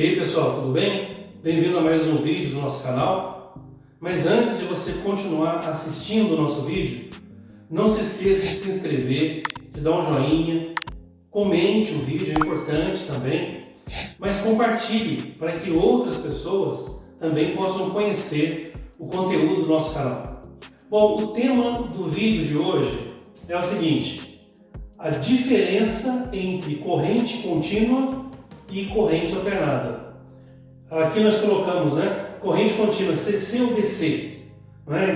E aí pessoal, tudo bem? Bem-vindo a mais um vídeo do nosso canal. Mas antes de você continuar assistindo o nosso vídeo, não se esqueça de se inscrever, de dar um joinha, comente o vídeo, é importante também, mas compartilhe para que outras pessoas também possam conhecer o conteúdo do nosso canal. Bom, o tema do vídeo de hoje é o seguinte: a diferença entre corrente contínua e corrente alternada. Aqui nós colocamos, corrente contínua CC ou DC.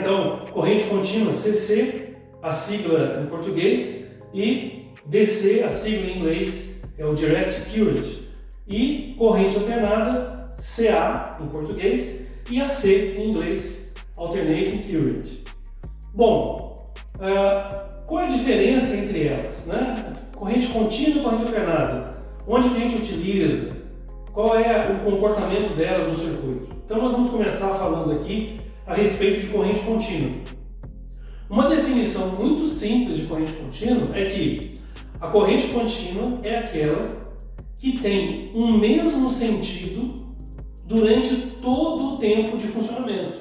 Então, corrente contínua CC, a sigla em português, e DC, a sigla em inglês, é o Direct Current. E corrente alternada, CA em português, e AC em inglês, Alternating Current. Bom, qual é a diferença entre elas? Corrente contínua e corrente alternada. Onde que a gente utiliza? Qual é o comportamento delas no circuito? Então nós vamos começar falando aqui a respeito de corrente contínua. Uma definição muito simples de corrente contínua é que a corrente contínua é aquela que tem um mesmo sentido durante todo o tempo de funcionamento.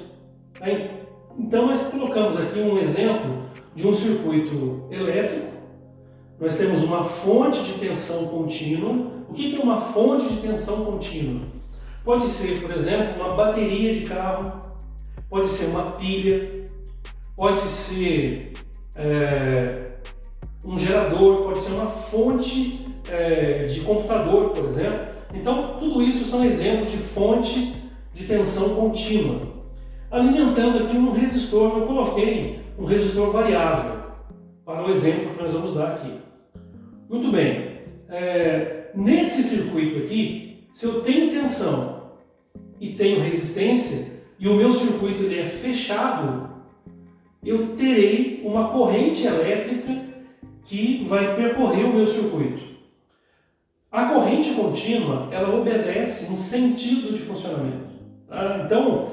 Então nós colocamos aqui um exemplo de um circuito elétrico. Nós temos uma fonte de tensão contínua. O que é uma fonte de tensão contínua? Pode ser, por exemplo, uma bateria de carro, pode ser uma pilha, pode ser um gerador, pode ser uma fonte de computador, por exemplo. Então, tudo isso são exemplos de fonte de tensão contínua. Alimentando aqui um resistor, eu coloquei um resistor variável para o exemplo que nós vamos dar aqui. Muito bem, nesse circuito aqui, se eu tenho tensão e tenho resistência e o meu circuito ele é fechado, eu terei uma corrente elétrica que vai percorrer o meu circuito. A corrente contínua, ela obedece um sentido de funcionamento. Então,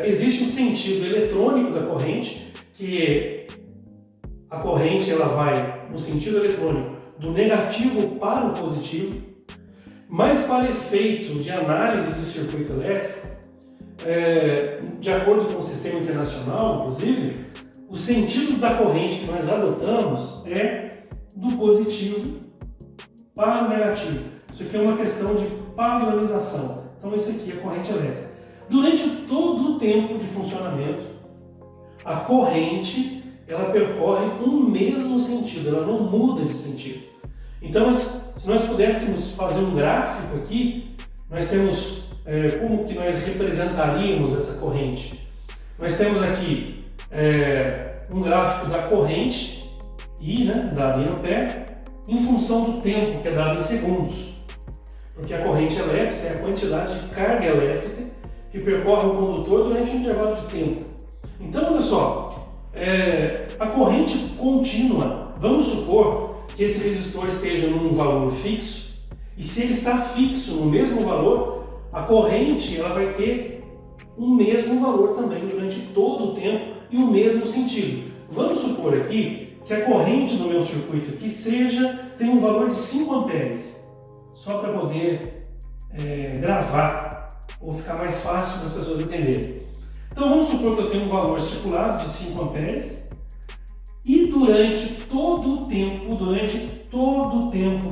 existe um sentido eletrônico da corrente, que a corrente ela vai no sentido eletrônico do negativo para o positivo, mas para efeito de análise de circuito elétrico, de acordo com o sistema internacional, inclusive, o sentido da corrente que nós adotamos é do positivo para o negativo. Isso aqui é uma questão de padronização. Então, isso aqui é a corrente elétrica. Durante todo o tempo de funcionamento, a corrente ela percorre um mesmo sentido, ela não muda de sentido. Então, se nós pudéssemos fazer um gráfico aqui, nós temos como que nós representaríamos essa corrente. Nós temos aqui um gráfico da corrente I, dada em ampere, em função do tempo, que é dado em segundos. Porque a corrente elétrica é a quantidade de carga elétrica que percorre o condutor durante um intervalo de tempo. Então, olha só, a corrente contínua, vamos supor que esse resistor esteja num valor fixo, e se ele está fixo no mesmo valor, a corrente ela vai ter o mesmo valor também durante todo o tempo e o mesmo sentido. Vamos supor aqui que a corrente do meu circuito aqui tem um valor de 5 amperes, só para poder gravar ou ficar mais fácil das pessoas entenderem. Então vamos supor que eu tenho um valor estipulado de 5 amperes e durante todo o tempo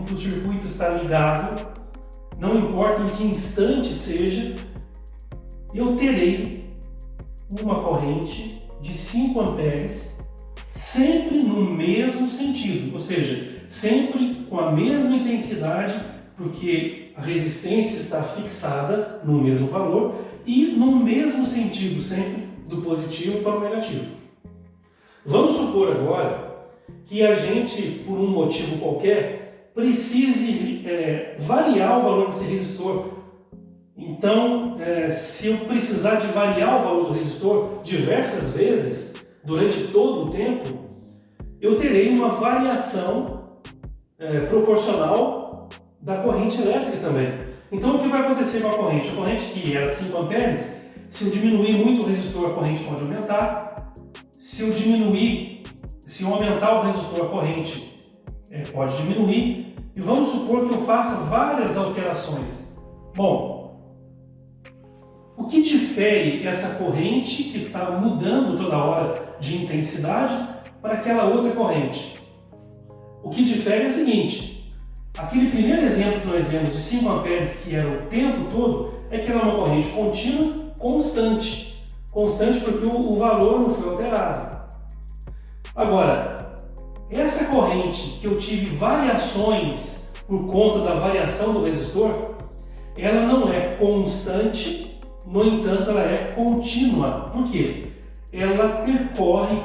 que o circuito está ligado, não importa em que instante seja, eu terei uma corrente de 5 amperes sempre no mesmo sentido, ou seja, sempre com a mesma intensidade, porque a resistência está fixada no mesmo valor e no mesmo sentido, sempre do positivo para o negativo. Vamos supor agora que a gente, por um motivo qualquer, precise variar o valor desse resistor. Então, se eu precisar de variar o valor do resistor diversas vezes, durante todo o tempo, eu terei uma variação proporcional da corrente elétrica também. Então, o que vai acontecer com a corrente? A corrente que era 5 amperes, se eu diminuir muito o resistor, a corrente pode aumentar. Se eu aumentar o resistor, a corrente pode diminuir. E vamos supor que eu faça várias alterações Bom, o que difere essa corrente que está mudando toda hora de intensidade para aquela outra corrente? O que difere é o seguinte: aquele primeiro exemplo que nós vemos de 5 amperes, que era o tempo todo, é que ela é uma corrente contínua, constante. Constante porque o valor não foi alterado. Agora, essa corrente que eu tive variações por conta da variação do resistor, ela não é constante, no entanto, ela é contínua. Por quê? Ela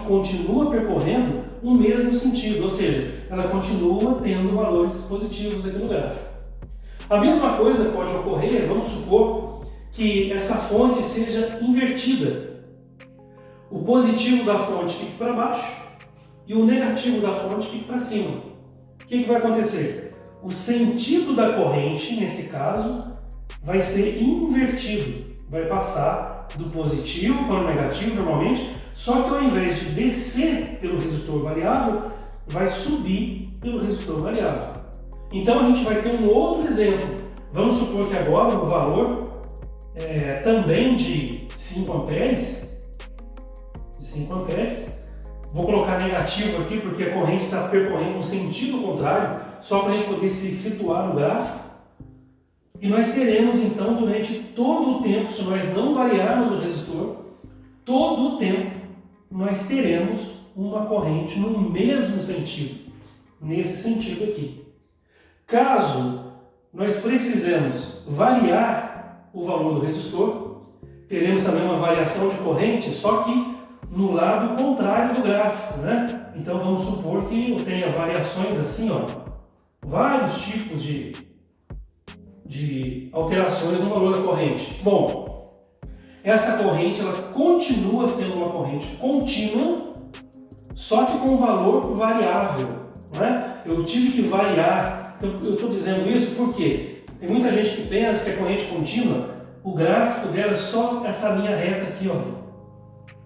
continua percorrendo o mesmo sentido, ou seja, ela continua tendo valores positivos aqui no gráfico. A mesma coisa pode ocorrer, vamos supor que essa fonte seja invertida. O positivo da fonte fique para baixo e o negativo da fonte fique para cima. O que vai acontecer? O sentido da corrente, nesse caso, vai ser invertido. Vai passar do positivo para o negativo normalmente, só que ao invés de descer pelo resistor variável, vai subir pelo resistor variável. Então a gente vai ter um outro exemplo. Vamos supor que agora o valor também de 5 amperes, vou colocar negativo aqui porque a corrente está percorrendo um sentido contrário, só para a gente poder se situar no gráfico. E nós teremos então durante todo o tempo, se nós não variarmos o resistor, todo o tempo nós teremos uma corrente no mesmo sentido, nesse sentido aqui. Caso nós precisemos variar o valor do resistor, teremos também uma variação de corrente, só que no lado contrário do gráfico, né? Então vamos supor que eu tenha variações assim, ó, vários tipos de alterações no valor da corrente. Bom, essa corrente ela continua sendo uma corrente contínua, só que com valor variável, né? Eu tive que variar. Eu estou dizendo isso porque tem muita gente que pensa que a corrente contínua, o gráfico dela é só essa linha reta aqui, ó.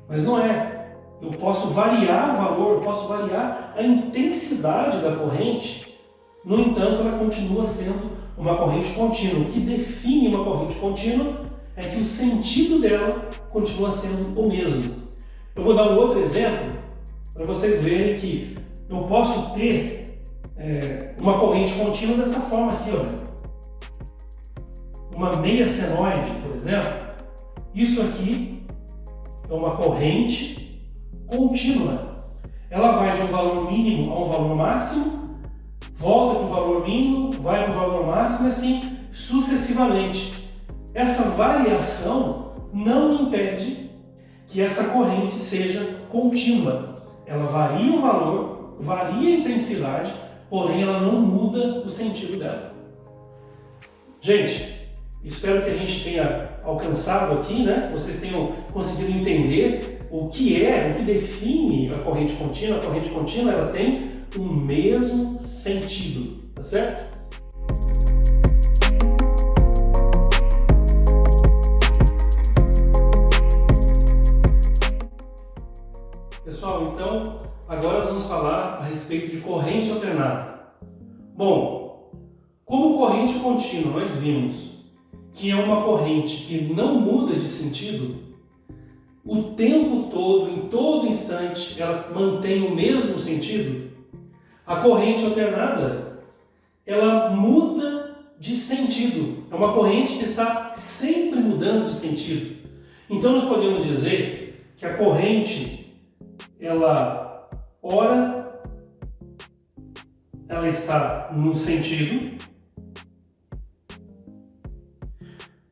Mas não é. Eu posso variar o valor, eu posso variar a intensidade da corrente, no entanto, ela continua sendo uma corrente contínua. O que define uma corrente contínua é que o sentido dela continua sendo o mesmo. Eu vou dar um outro exemplo para vocês verem que eu posso ter uma corrente contínua dessa forma aqui, olha. Uma meia senoide, por exemplo. Isso aqui é uma corrente contínua. Ela vai de um valor mínimo a um valor máximo, volta para o valor mínimo, vai para o valor máximo e assim sucessivamente. Essa variação não impede que essa corrente seja contínua. Ela varia o valor, varia a intensidade, porém ela não muda o sentido dela. Gente, espero que a gente tenha alcançado aqui, né? Vocês tenham conseguido entender o que define a corrente contínua. A corrente contínua ela tem o mesmo sentido, tá certo? Pessoal, então agora nós vamos falar a respeito de corrente alternada. Bom, como corrente contínua nós vimos que é uma corrente que não muda de sentido, o tempo todo, em todo instante, ela mantém o mesmo sentido. A corrente alternada, ela muda de sentido. É uma corrente que está sempre mudando de sentido. Então nós podemos dizer que a corrente, ela está num sentido,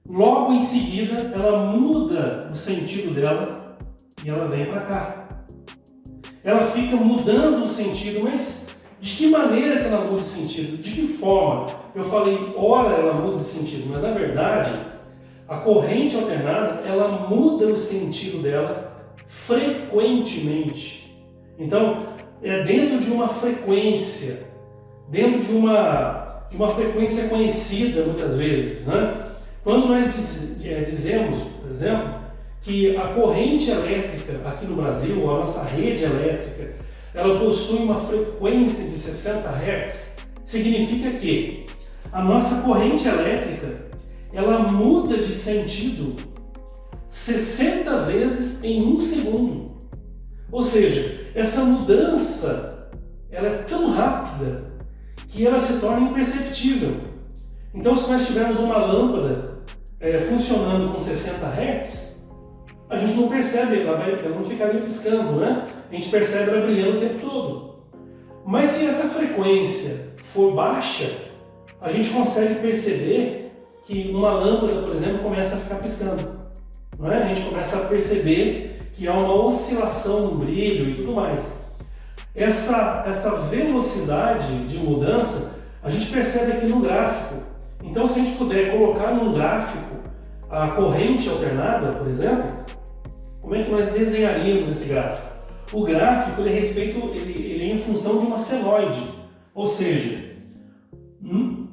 logo em seguida ela muda o sentido dela e ela vem para cá. Ela fica mudando o sentido, mas de que maneira que ela muda o sentido? De que forma? Eu falei, ora ela muda de sentido, mas na verdade a corrente alternada ela muda o sentido dela frequentemente. Então, é dentro de uma frequência, dentro de uma frequência conhecida muitas vezes, né? Quando nós dizemos, por exemplo, que a corrente elétrica aqui no Brasil, a nossa rede elétrica, ela possui uma frequência de 60 Hz, significa que a nossa corrente elétrica ela muda de sentido 60 vezes em 1 segundo. Ou seja, essa mudança ela é tão rápida que ela se torna imperceptível. Então, se nós tivermos uma lâmpada funcionando com 60 Hz, a gente não percebe, ela não ficaria piscando, né? A gente percebe ela brilhando o tempo todo. Mas se essa frequência for baixa, a gente consegue perceber que uma lâmpada, por exemplo, começa a ficar piscando. Não é? A gente começa a perceber que há uma oscilação no brilho e tudo mais. Essa velocidade de mudança a gente percebe aqui no gráfico. Então, se a gente puder colocar num gráfico a corrente alternada, por exemplo, como é que nós desenharíamos esse gráfico? O gráfico ele é em função de uma senoide, ou seja,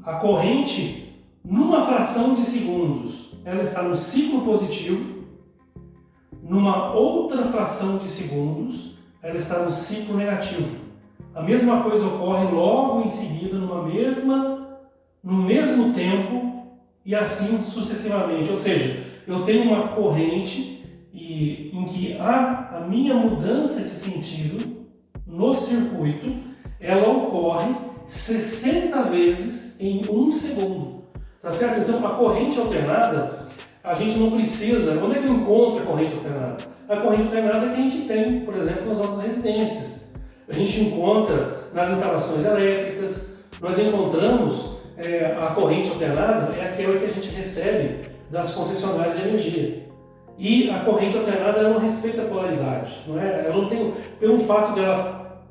a corrente, numa fração de segundos, ela está no ciclo positivo, numa outra fração de segundos, ela está no ciclo negativo. A mesma coisa ocorre logo em seguida, no mesmo tempo e assim sucessivamente. Ou seja, eu tenho uma corrente em que a minha mudança de sentido no circuito, ela ocorre 60 vezes em 1 segundo. Tá certo? Então, a corrente alternada, a gente não precisa... Onde é que eu encontro a corrente alternada? A corrente alternada que a gente tem, por exemplo, nas nossas residências. A gente encontra nas instalações elétricas, nós encontramos a corrente alternada, é aquela que a gente recebe das concessionárias de energia. E a corrente alternada ela não respeita a polaridade, não é? Ela não tem, pelo fato dela,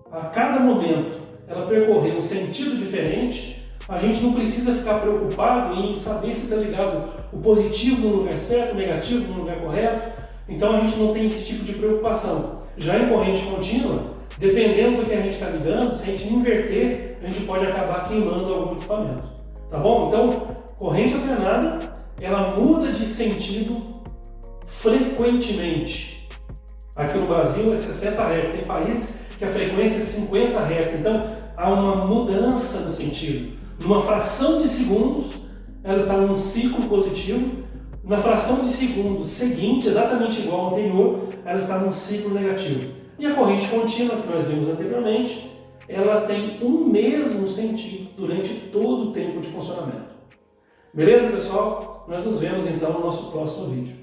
a cada momento, ela percorrer um sentido diferente, a gente não precisa ficar preocupado em saber se está ligado o positivo no lugar certo, o negativo no lugar correto. Então a gente não tem esse tipo de preocupação. Já em corrente contínua, dependendo do que a gente está ligando, se a gente inverter, a gente pode acabar queimando algum equipamento. Tá bom? Então, corrente alternada, ela muda de sentido frequentemente. Aqui no Brasil é 60 Hz, tem países que a frequência é 50 Hz, então há uma mudança no sentido. Numa fração de segundos, ela está num ciclo positivo, na fração de segundos seguinte, exatamente igual ao anterior, ela está num ciclo negativo. E a corrente contínua, que nós vimos anteriormente, ela tem um mesmo sentido durante todo o tempo de funcionamento. Beleza, pessoal? Nós nos vemos então no nosso próximo vídeo.